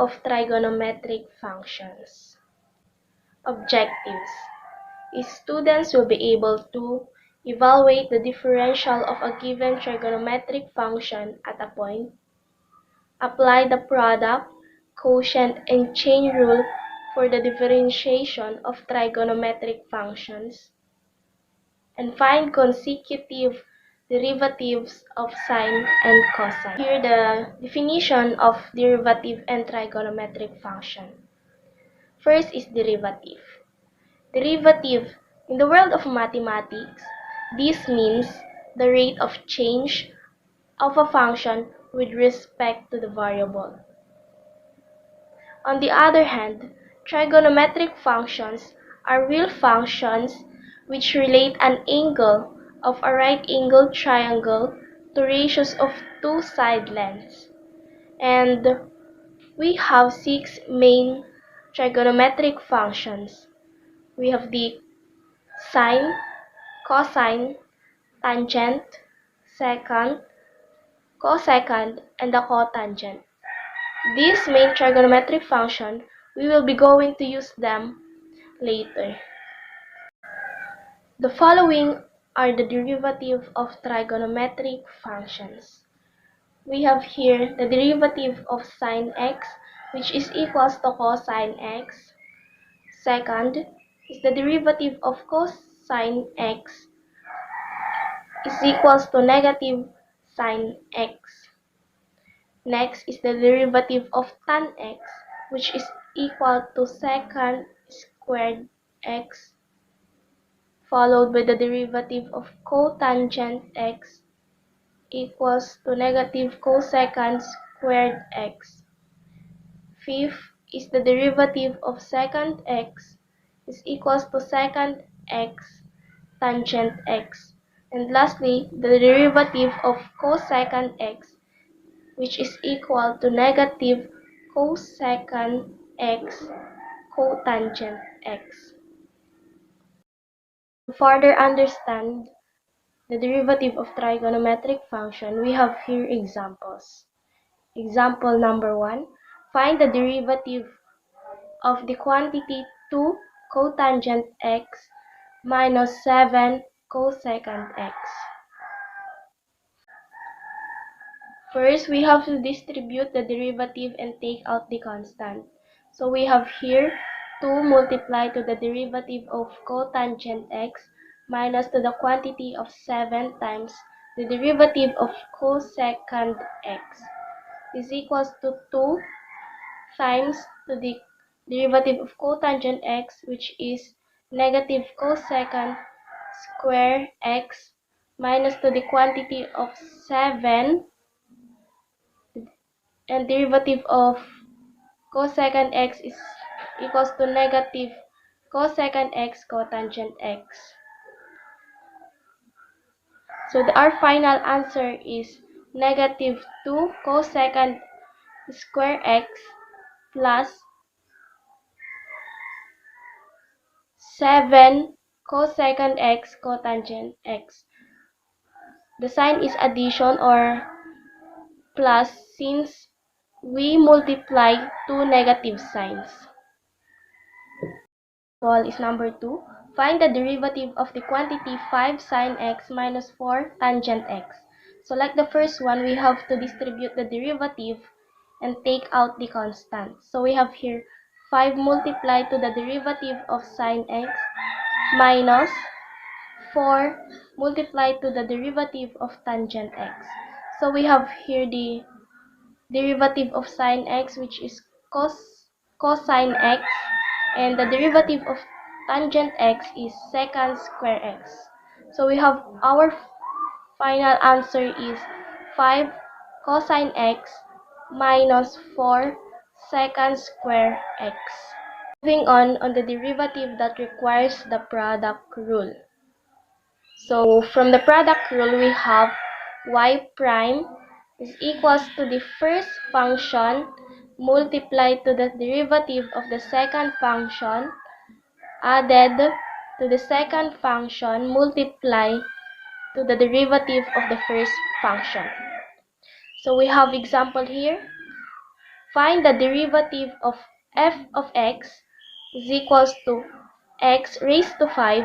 of trigonometric functions. Objectives. Students will be able to evaluate the differential of a given trigonometric function at a point, apply the product, quotient, and chain rule for the differentiation of trigonometric functions, and find consecutive derivatives of sine and cosine. Here the definition of derivative and trigonometric function. First is derivative. Derivative. In the world of mathematics, this means the rate of change of a function with respect to the variable. On the other hand, trigonometric functions are real functions which relate an angle of a right-angled triangle to ratios of two side lengths. And we have 6 main trigonometric functions. We have the sine, cosine, tangent, secant, cosecant, and the cotangent. These main trigonometric functions, we will be going to use them later. The following are the derivative of trigonometric functions. We have here the derivative of sine x, which is equals to cosine x. Second is the derivative of cosine x is equals to negative sine x. Next is the derivative of tan x, which is equal to secant squared x, followed by the derivative of cotangent x equals to negative cosecant squared x. Fifth is the derivative of secant x is equals to secant x tangent x. And lastly, the derivative of cosecant x, which is equal to negative cosecant x cotangent x. To further understand the derivative of trigonometric function, we have here examples. Example number 1. Find the derivative of the quantity 2 cotangent x minus 7 cosecant x. First, we have to distribute the derivative and take out the constant. So we have here 2 multiplied to the derivative of cotangent x minus to the quantity of 7 times the derivative of cosecant x is equals to 2 times to the derivative of cotangent x, which is negative cosecant square x minus to the quantity of 7 and derivative of cosecant x is equals to negative cosecant x cotangent x. So our final answer is negative 2 cosecant square x plus 7 cosecant x cotangent x. The sign is addition or plus since we multiply two negative signs. Is number 2. Find the derivative of the quantity 5 sine x minus 4 tangent x. So like the first one, we have to distribute the derivative and take out the constant. So we have here 5 multiplied to the derivative of sine x minus 4 multiplied to the derivative of tangent x. So we have here the derivative of sine x, which is cosine x, and the derivative of tangent x is secant square x. So we have our final answer is 5 cosine x minus 4 secant square x. Moving on the derivative that requires the product rule. So from the product rule, we have y prime is equals to the first function multiplied to the derivative of the second function added to the second function multiplied to the derivative of the first function. So we have example here. find the derivative of f of x is equals to x raised to 5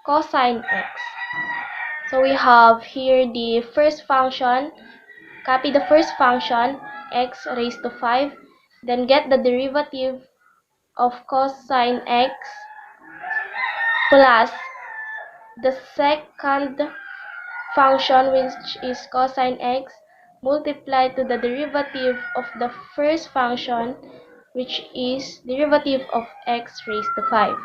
cosine x. So we have here the first function. Copy the first function, x raised to 5, then get the derivative of cosine x plus the second function, which is cosine x, multiplied to the derivative of the first function, which is derivative of x raised to 5.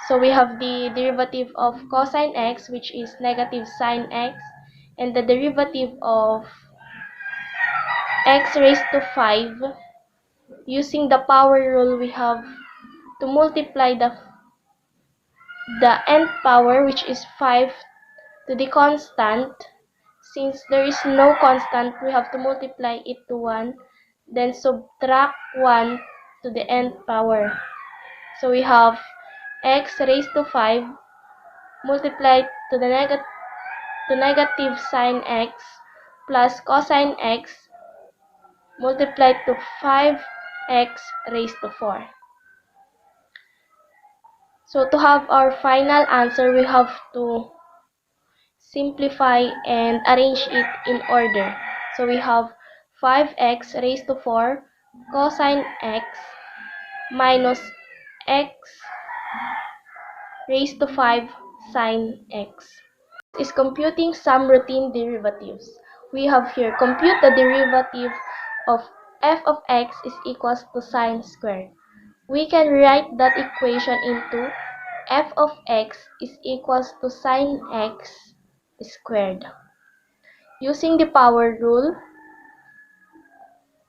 So we have the derivative of cosine x, which is negative sine x, and the derivative of x raised to 5. Using the power rule, we have to multiply the nth power, which is 5, to the constant. Since there is no constant, we have to multiply it to 1, then subtract 1 to the nth power. So we have x raised to 5 multiplied to the negative sine x plus cosine x multiplied to 5x raised to 4. So to have our final answer, we have to simplify and arrange it in order. So we have 5x raised to 4 cosine x minus x raised to 5 sine x. Is computing some routine derivatives. We have here compute the derivative of f of x is equals to sine squared. We can write that equation into f of x is equals to sine x squared. Using the power rule,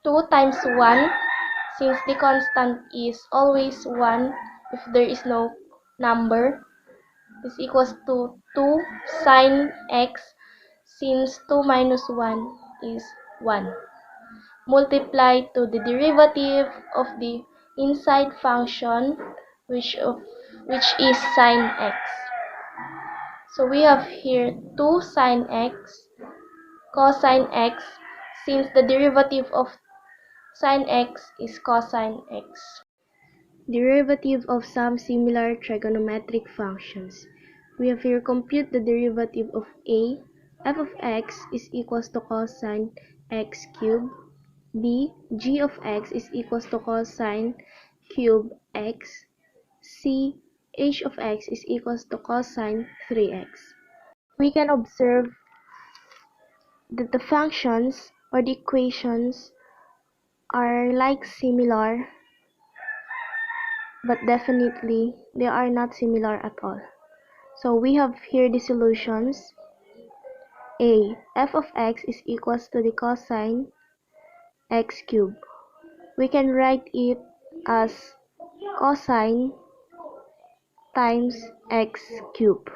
2 times 1, since the constant is always 1 if there is no number, is equals to 2 sine x, since 2 minus 1 is 1. Multiply to the derivative of the inside function, which is sine x. So we have here 2 sine x cosine x, since the derivative of sine x is cosine x. Derivative of some similar trigonometric functions. We have here compute the derivative of a. F of x is equals to cosine x cubed. B. G of x is equals to cosine cube x. C. H of x is equals to cosine 3x. We can observe that the functions or the equations are like similar, but definitely they are not similar at all. So we have here the solutions. A. F of x is equals to the cosine x cubed. We can write it as cosine times x cubed.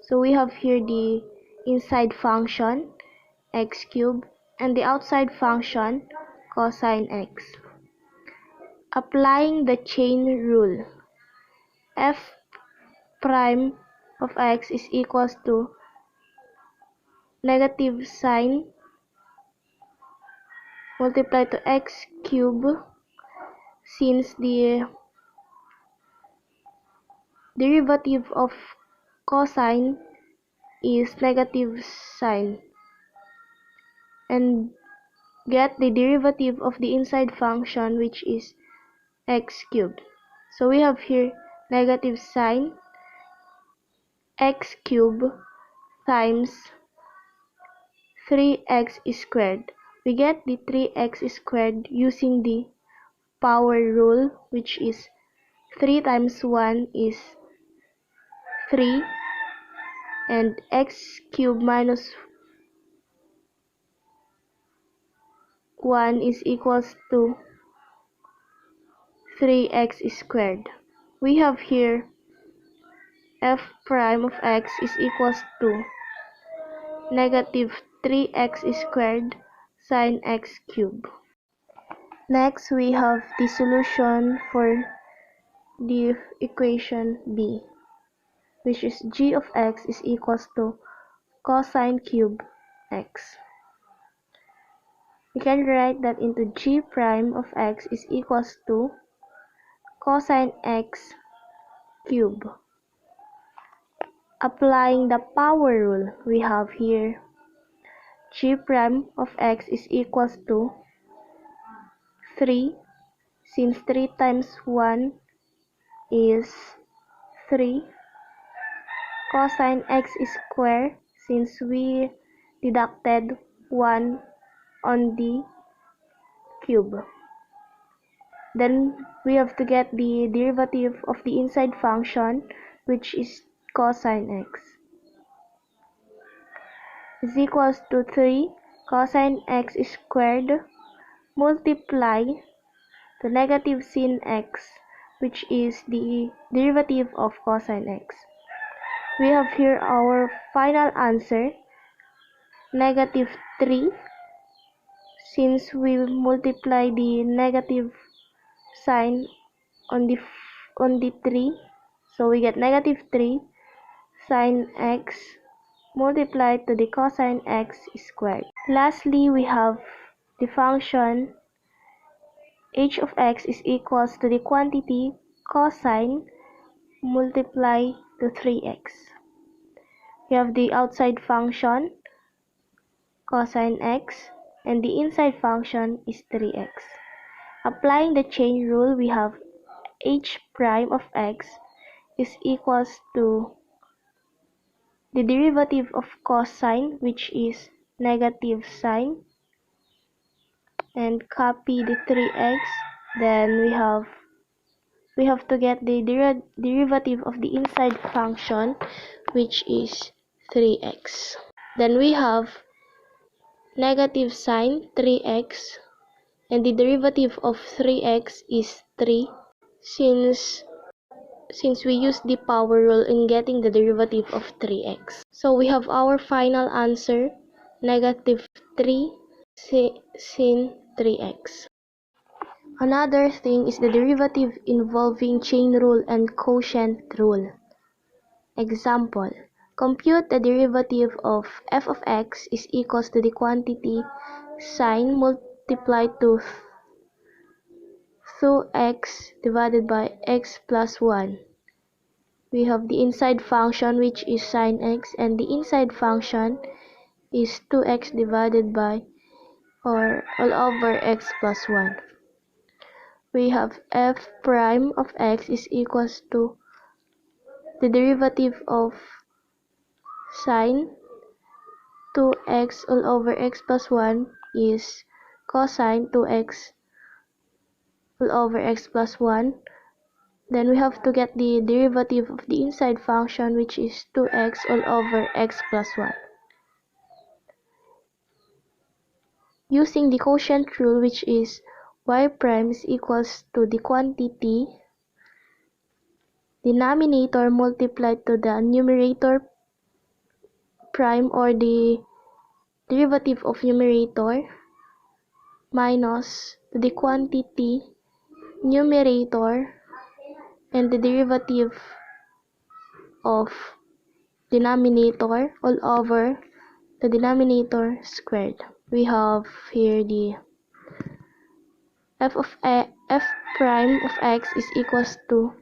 So we have here the inside function x cubed and the outside function cosine x. Applying the chain rule, f prime of x is equals to negative sine multiplied to x cubed, since the derivative of cosine is negative sine, and get the derivative of the inside function, which is x cubed. So we have here negative sine x cubed times 3x squared. We get the 3x squared using the power rule, which is 3 times 1 is 3, and x cubed minus 1 is equals to 3x squared. We have here f prime of x is equals to negative 3x squared sine x cubed. Next, we have the solution for the equation B, which is g of x is equals to cosine cube x. we can write that into g prime of x is equals to cosine x cube. Applying the power rule, we have here g prime of x is equals to 3, since 3 times 1 is 3. Cosine x squared, since we deducted 1 on the cube. Then we have to get the derivative of the inside function, which is cosine x, is equals to 3 cosine x squared multiply the negative sin x, which is the derivative of cosine x. We have here our final answer, negative 3, since we multiply the negative sign on the 3, so we get negative 3 sine x multiplied to the cosine x squared. Lastly, we have the function h of x is equals to the quantity cosine multiply to 3x. We have the outside function cosine x and the inside function is 3x. Applying the chain rule, we have h prime of x is equals to the derivative of cosine, which is negative sign, and copy the 3x. Then we have to get the derivative of the inside function, which is 3x. Then we have negative sign 3x, and the derivative of 3x is 3, since we use the power rule in getting the derivative of 3x. So we have our final answer, negative 3 sin 3x. Another thing is the derivative involving chain rule and quotient rule. Example, compute the derivative of f of x is equals to the quantity sine multiplied to 2x divided by x plus 1. We have the inside function, which is sine x, and the inside function is 2x divided by or all over x plus 1. We have f prime of x is equals to the derivative of sine 2x all over x plus 1 is cosine 2x all over x plus 1. Then we have to get the derivative of the inside function, which is 2x all over x plus 1. Using the quotient rule, which is y prime is equals to the quantity denominator multiplied to the numerator prime, or the derivative of numerator, minus the quantity numerator and the derivative of denominator all over the denominator squared. We have here the f prime of x is equals to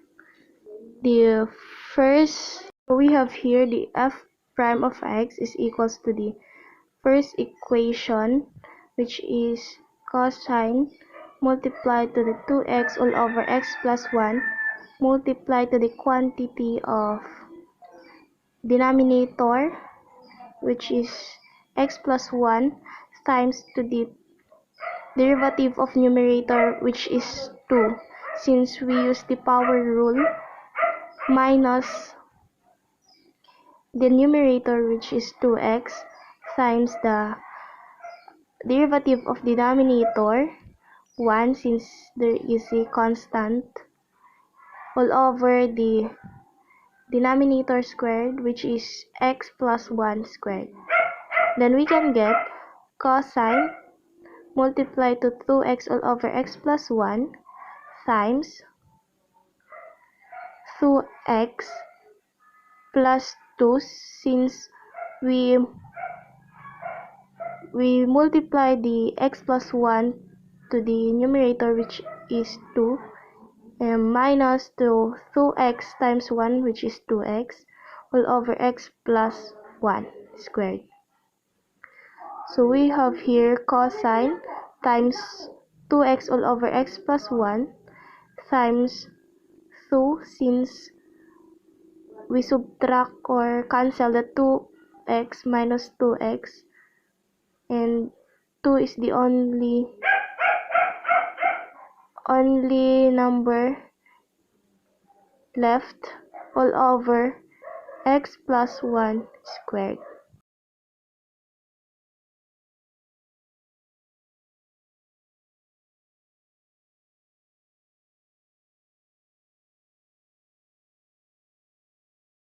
the first, we have here the f prime of x is equals to the first equation, which is cosine multiplied to the 2x all over x plus 1 multiplied to the quantity of denominator, which is x plus 1, times to the derivative of numerator, which is 2, since we use the power rule, minus the numerator, which is 2x, times the derivative of the denominator 1, since there is a constant, all over the denominator squared, which is x plus 1 squared. Then we can get cosine multiplied to 2x all over x plus 1 times 2x plus 2, since we we multiply the x plus 1 to the numerator, which is 2, and minus to 2x times 1, which is 2x, all over x plus 1 squared. So we have here cosine times 2x all over x plus 1 times 2, since we subtract or cancel the 2x minus 2x, and 2 is the only number left, all over x plus 1 squared.